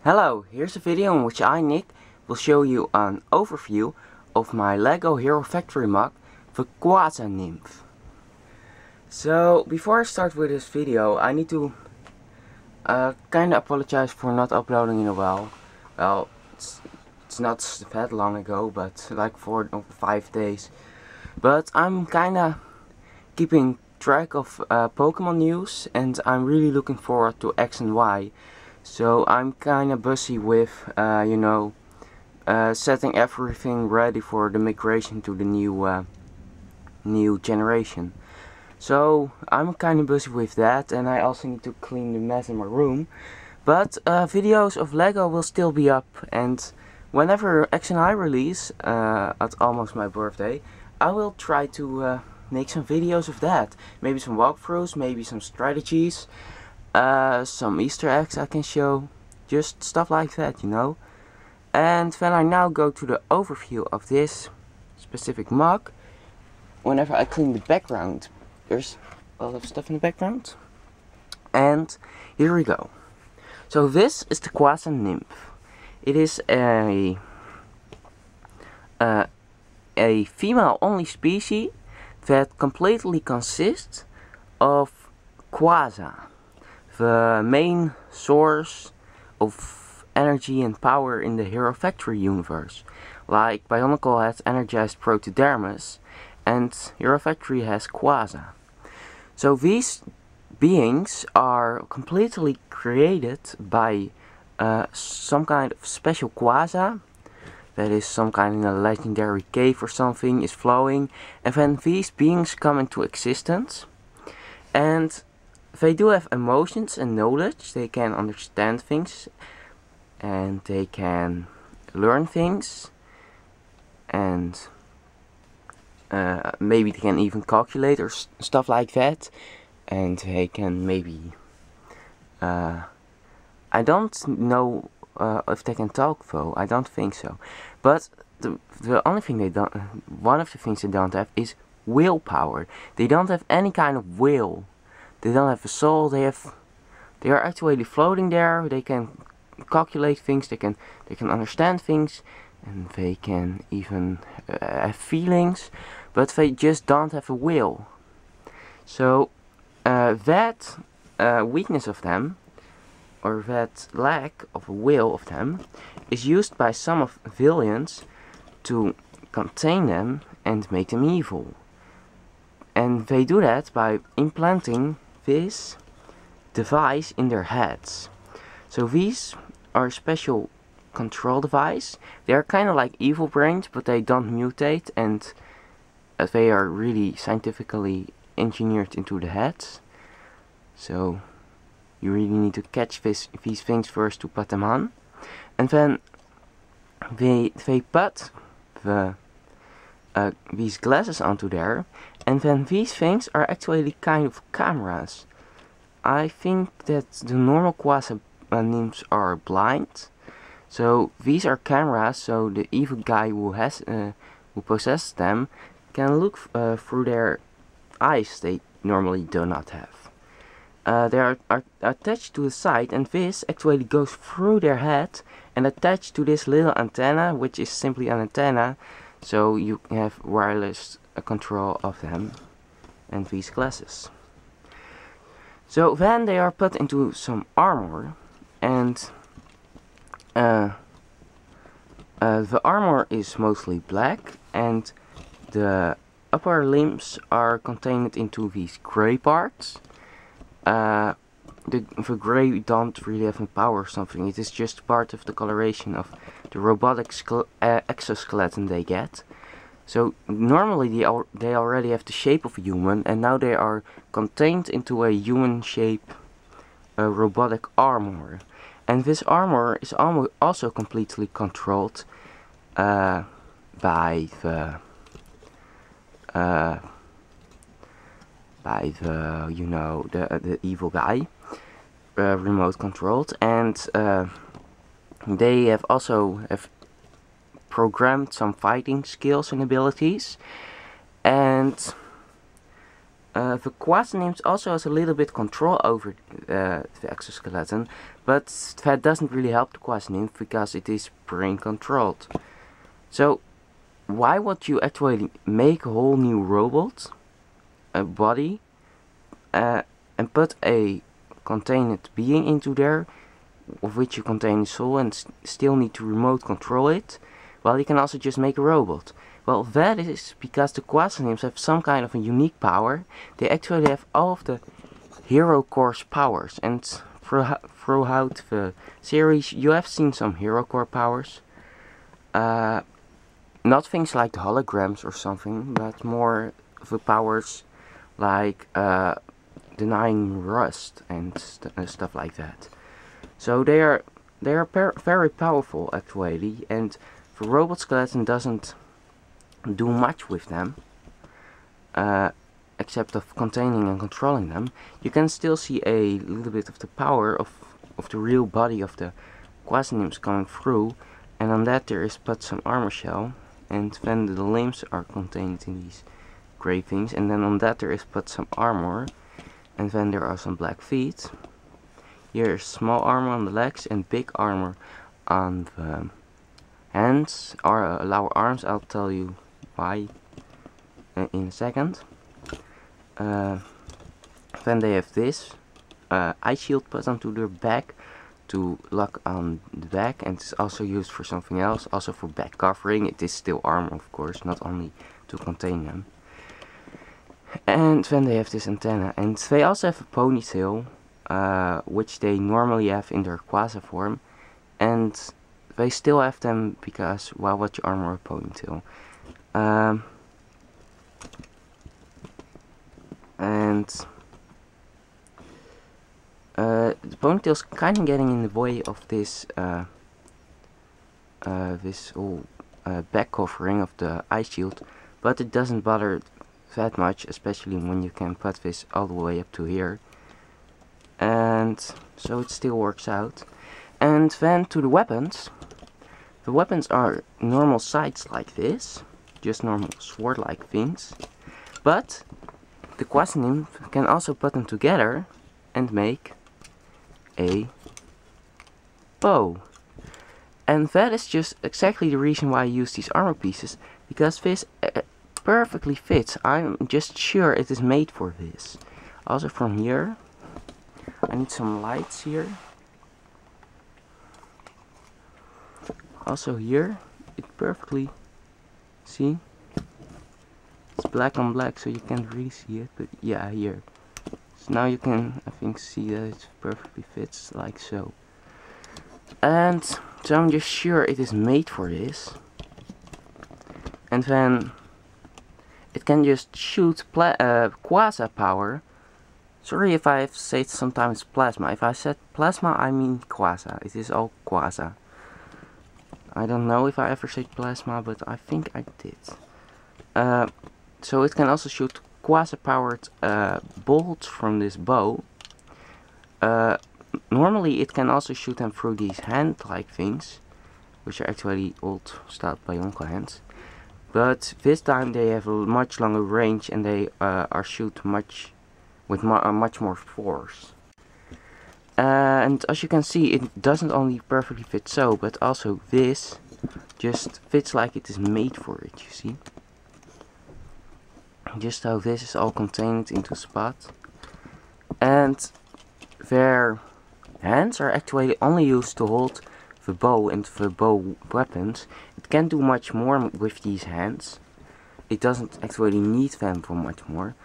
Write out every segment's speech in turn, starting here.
Hello, here's a video in which I, Nick, will show you an overview of my Lego Hero Factory MOC, the Quaza Nymph. So, before I start with this video, I need to kinda apologize for not uploading in a while. Well, it's not that long ago, but like 4 or 5 days. But I'm kinda keeping track of Pokemon news, and I'm really looking forward to X and Y. So I'm kinda busy with, setting everything ready for the migration to the new generation. So I'm kinda busy with that, and I also need to clean the mess in my room. But videos of Lego will still be up, and whenever X and I release, at almost my birthday, I will try to make some videos of that. Maybe some walkthroughs, maybe some strategies. Some Easter eggs I can show, just stuff like that, you know. And when I now go to the overview of this specific MOC, whenever I clean the background, there's a lot of stuff in the background. And here we go. So this is the Quaza Nymph. It is a female-only species that completely consists of Quaza, the main source of energy and power in the Hero Factory universe. Like Bionicle has energized Protodermis, and Hero Factory has Quaza. So these beings are completely created by some kind of special Quaza. That is some kind of legendary cave or something is flowing, and then these beings come into existence, and they do have emotions and knowledge. They can understand things, and they can learn things, and maybe they can even calculate or stuff like that. And they can maybe I don't know if they can talk though. I don't think so. But the only thing they don't, one of the things they don't have is willpower. They don't have any kind of will. They don't have a soul. They are actually floating there. They can calculate things. They can understand things, and they can even have feelings. But they just don't have a will. So that weakness of them, or that lack of a will of them, is used by some of villains to contain them and make them evil. And they do that by implanting this device in their heads. So these are a special control device. They are kind of like evil brains, but they don't mutate, and they are really scientifically engineered into the heads. So you really need to catch these things first to put them on, and then they put these glasses onto there, and then these things are actually kind of cameras. I think that the normal Quaza nymphs are blind, so these are cameras. So the evil guy who possesses them can look through their eyes they normally do not have. They are attached to the side, and this actually goes through their head and attached to this little antenna, which is simply an antenna, so you have wireless control of them and these glasses. So then they are put into some armor, and the armor is mostly black, and the upper limbs are contained into these gray parts. The gray don't really have a power or something. It is just part of the coloration of the robotic exoskeleton they get. So normally they already have the shape of a human, and now they are contained into a human shape robotic armor. And this armor is also completely controlled by the the evil guy, remote controlled, and they have also programmed some fighting skills and abilities. And the Quaza Nymph also has a little bit control over the exoskeleton, but that doesn't really help the Quaza Nymph because it is brain controlled. So why would you actually make a whole new robot, a body, and put a contained being into there, of which you contain a soul, and still need to remote control it? Well, you can also just make a robot. Well, that is because the Quaza Nymphs have some kind of a unique power. They actually have all of the Hero Core's powers, and throughout the series you have seen some Hero Core powers. Not things like the holograms or something, but more of the powers like denying rust and stuff like that. So they are very powerful actually, and the robot skeleton doesn't do much with them, except of containing and controlling them. You can still see a little bit of the power of the real body of the Quaza Nymphs coming through, and on that there is put some armor shell, and then the limbs are contained in these grey things, and then on that there is put some armor, and then there are some black feet. Here is small armor on the legs and big armor on the hands, or lower arms. I'll tell you why in a second. Then they have this eye shield put onto their back to lock on the back, and it's also used for something else, also for back covering. It is still armor, of course, not only to contain them. And then they have this antenna, and they also have a ponytail, which they normally have in their Quaza form, and they still have them because, well, what's your armor or ponytail? The ponytail's kind of getting in the way of this this whole back covering of the eye shield, but it doesn't bother that much, especially when you can put this all the way up to here, and so it still works out. And then to the weapons. The weapons are normal sights like this, just normal sword-like things, but the Quaza Nymph can also put them together and make a bow. And that is just exactly the reason why I use these armor pieces, because this perfectly fits. I'm just sure it is made for this. Also from here, I need some lights here. Also here, it perfectly, see? It's black on black, so you can't really see it, but yeah, here. So now you can, I think, see that it perfectly fits, like so. And so I'm just sure it is made for this. And then it can just shoot Quaza power. Sorry if I have said sometimes plasma. If I said plasma, I mean Quaza. It is all Quaza. I don't know if I ever said plasma, but I think I did. So it can also shoot Quaza powered bolts from this bow. Normally it can also shoot them through these hand-like things, which are actually old style Bionicle hands. But this time they have a much longer range, and they are shoot with much more force. And as you can see, it doesn't only perfectly fit so, but also this just fits like it is made for it, you see? Just how this is all contained into a spot. And their hands are actually only used to hold the bow and the bow weapons. It can do much more with these hands. It doesn't actually need them for much more.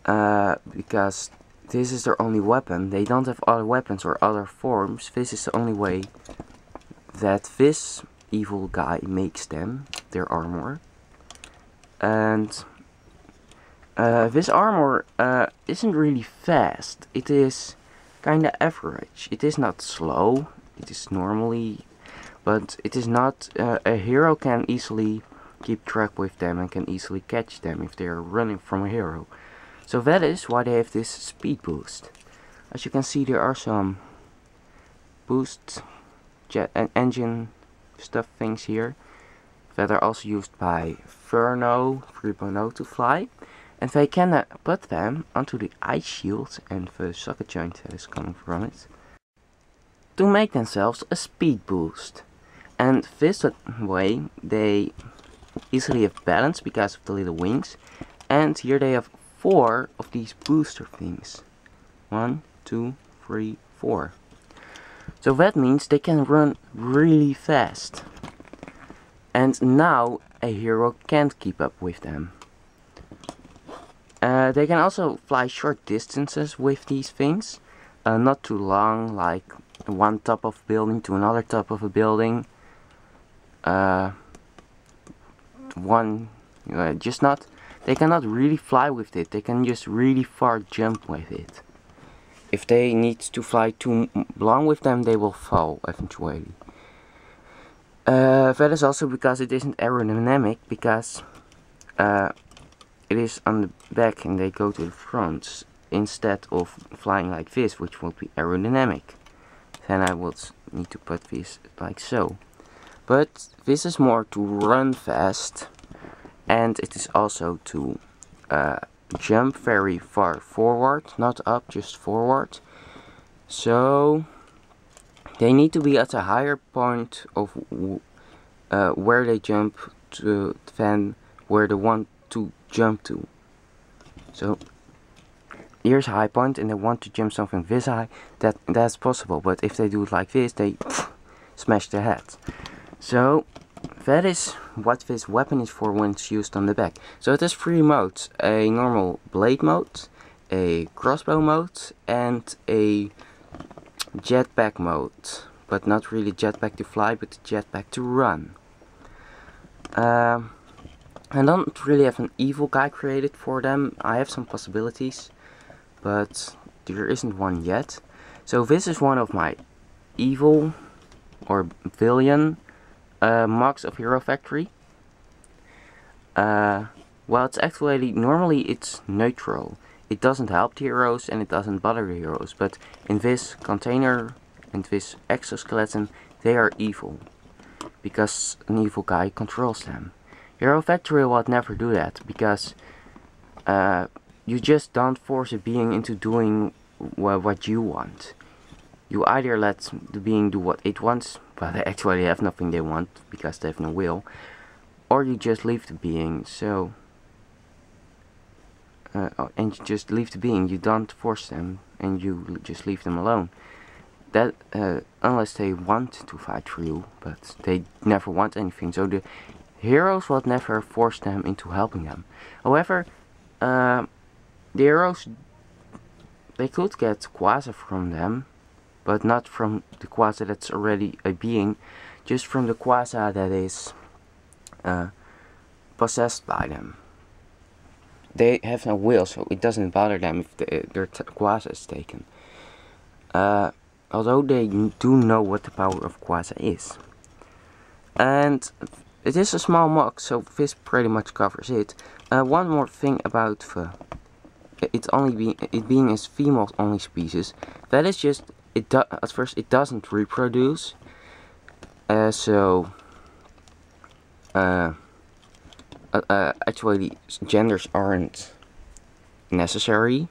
Because this is their only weapon. They don't have other weapons or other forms. This is the only way that this evil guy makes them, their armor. And this armor isn't really fast. It is kinda average. It is not slow. It is normally, but it is not. A hero can easily keep track with them and can easily catch them if they are running from a hero. So that is why they have this speed boost. As you can see, there are some boost jet and engine stuff things here that are also used by Furno 3.0 to fly, and they can put them onto the ice shield and the socket joint that is coming from it. to make themselves a speed boost. And this way they easily have balance because of the little wings. And here they have 4 of these booster things. 1, 2, 3, 4. So that means they can run really fast. And now a hero can't keep up with them. They can also fly short distances with these things. Not too long, like one top of a building to another top of a building. They cannot really fly with it. They can just really far jump with it. If they need to fly too long with them, they will fall eventually. That is also because it isn't aerodynamic, because it is on the back and they go to the front instead of flying like this, which would be aerodynamic. Then I would need to put this like so. But this is more to run fast, and it is also to jump very far forward, not up, just forward. So they need to be at a higher point of where they jump to than where they want to jump to. So here's a high point and they want to jump something this high, that's possible, but if they do it like this, they smash their head. So that is what this weapon is for when it's used on the back. So it has 3 modes: a normal blade mode, a crossbow mode, and a jetpack mode. But not really jetpack to fly, but jetpack to run. I don't really have an evil guy created for them. I have some possibilities, but there isn't one yet. So this is one of my evil or villain MOCs of Hero Factory. Well, it's actually, normally it's neutral. It doesn't help the heroes and it doesn't bother the heroes, but in this container and this exoskeleton, they are evil, because an evil guy controls them. Hero Factory would never do that, because you just don't force a being into doing what you want. You either let the being do what it wants, but they actually have nothing they want, because they have no will, or you just leave the being. So and you just leave the being, you don't force them, and you just leave them alone. That unless they want to fight for you, but they never want anything, so the heroes would never force them into helping them. However, the heroes, they could get Quaza from them, but not from the Quaza that's already a being, just from the Quaza that is possessed by them. They have no will, so it doesn't bother them if their Quaza is taken. Although they do know what the power of Quaza is. And it is a small MOC, so this pretty much covers it. One more thing about it being a female only species. That is just, at first it doesn't reproduce. Actually genders aren't necessary.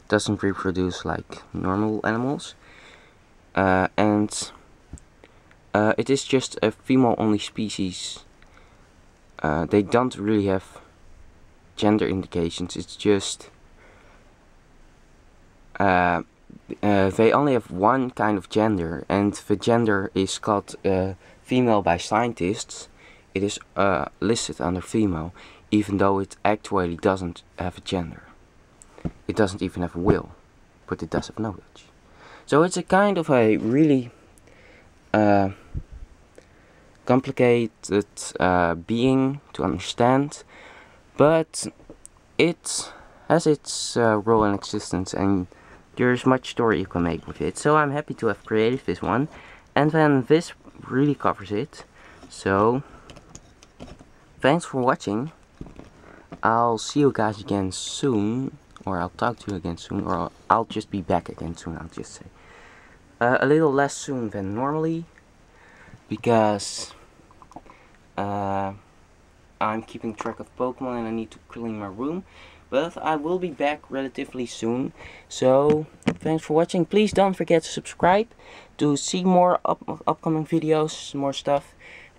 Doesn't reproduce like normal animals. And it is just a female only species. They don't really have gender indications. It's just they only have one kind of gender, and the gender is called female by scientists. It is listed under female, even though it actually doesn't have a gender. It doesn't even have a will, but it does have knowledge. So it's a kind of a really complicated being to understand, but it has its role in existence, and there's much story you can make with it. So I'm happy to have created this one, and then this really covers it. So thanks for watching. I'll see you guys again soon, or I'll talk to you again soon, or I'll just be back again soon, I'll just say. A little less soon than normally, because I'm keeping track of Pokemon and I need to clean my room. But I will be back relatively soon. So thanks for watching. Please don't forget to subscribe to see more upcoming videos, more stuff.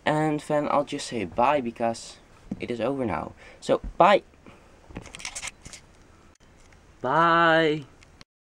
And then I'll just say bye because it is over now. So bye. Bye.